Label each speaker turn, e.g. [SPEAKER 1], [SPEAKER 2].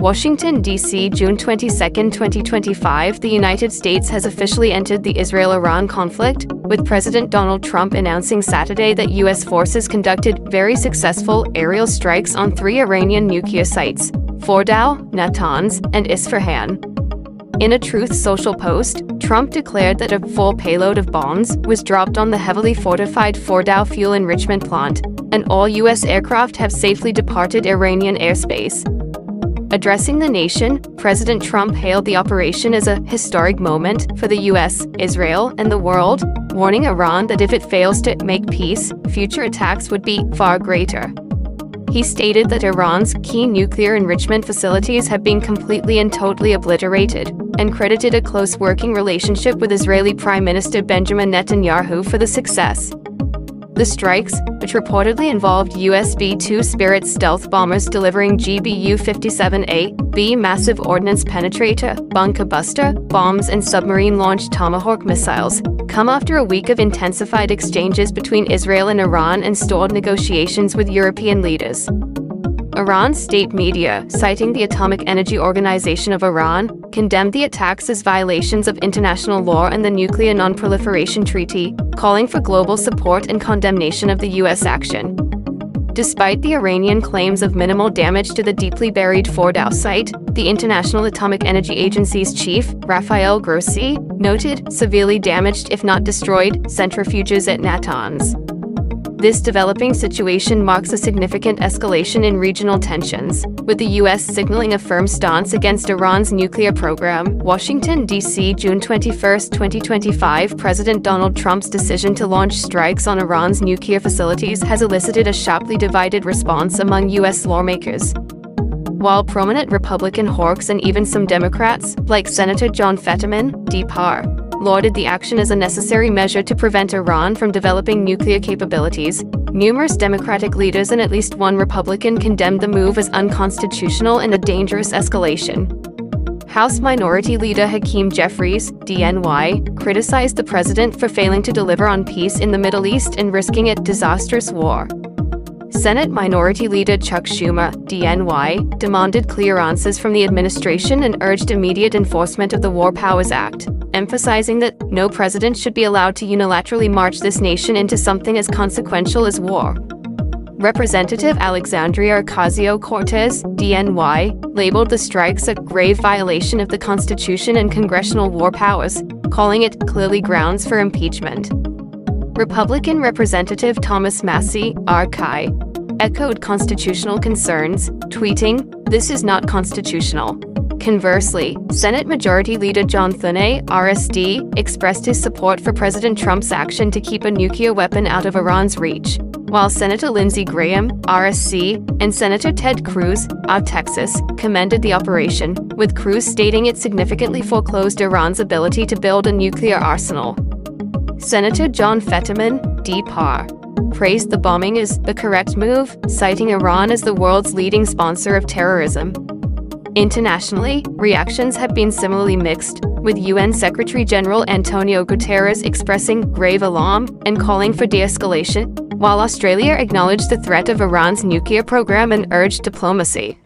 [SPEAKER 1] Washington, D.C., June 22, 2025. The United States has officially entered the Israel-Iran conflict, with President Donald Trump announcing Saturday that U.S. forces conducted very successful aerial strikes on 3 Iranian nuclear sites: Fordow, Natanz, and Esfahan. In a Truth Social post, Trump declared that a full payload of bombs was dropped on the heavily fortified Fordow fuel enrichment plant, and all U.S. aircraft have safely departed Iranian airspace. Addressing the nation, President Trump hailed the operation as a historic moment for the U.S., Israel, and the world, warning Iran that if it fails to make peace, future attacks would be far greater. He stated that Iran's key nuclear enrichment facilities have been completely and totally obliterated, and credited a close working relationship with Israeli Prime Minister Benjamin Netanyahu for the success. The strikes, which reportedly involved US B-2 Spirit stealth bombers delivering GBU-57A-B massive ordnance penetrator, bunker buster, bombs and submarine-launched Tomahawk missiles, come after a week of intensified exchanges between Israel and Iran and stalled negotiations with European leaders. Iran's state media, citing the Atomic Energy Organization of Iran, condemned the attacks as violations of international law and the Nuclear Non-Proliferation Treaty, calling for global support and condemnation of the U.S. action. Despite the Iranian claims of minimal damage to the deeply buried Fordow site, the International Atomic Energy Agency's chief, Rafael Grossi, noted severely damaged, if not destroyed, centrifuges at Natanz. This developing situation marks a significant escalation in regional tensions, with the U.S. signaling a firm stance against Iran's nuclear program. Washington, D.C., June 21, 2025. President Donald Trump's decision to launch strikes on Iran's nuclear facilities has elicited a sharply divided response among U.S. lawmakers. While prominent Republican hawks and even some Democrats, like Senator John Fetterman, D.Par., lauded the action as a necessary measure to prevent Iran from developing nuclear capabilities, numerous Democratic leaders and at least one Republican condemned the move as unconstitutional and a dangerous escalation. House Minority Leader Hakeem Jeffries, DNY, criticized the president for failing to deliver on peace in the Middle East and risking a disastrous war. Senate Minority Leader Chuck Schumer, DNY, demanded clear answers from the administration and urged immediate enforcement of the War Powers Act, emphasizing that no president should be allowed to unilaterally march this nation into something as consequential as war. Representative Alexandria Ocasio-Cortez, DNY, labeled the strikes a grave violation of the Constitution and congressional war powers, calling it clearly grounds for impeachment. Republican Representative Thomas Massie, RK, echoed constitutional concerns, tweeting, "This is not constitutional." Conversely, Senate Majority Leader John Thune, RSD, expressed his support for President Trump's action to keep a nuclear weapon out of Iran's reach, while Senator Lindsey Graham, RSC, and Senator Ted Cruz, of Texas, commended the operation, with Cruz stating it significantly foreclosed Iran's ability to build a nuclear arsenal. Senator John Fetterman, D.Par., praised the bombing as the correct move, citing Iran as the world's leading sponsor of terrorism. Internationally, reactions have been similarly mixed, with UN Secretary-General Antonio Guterres expressing grave alarm and calling for de-escalation, while Australia acknowledged the threat of Iran's nuclear program and urged diplomacy.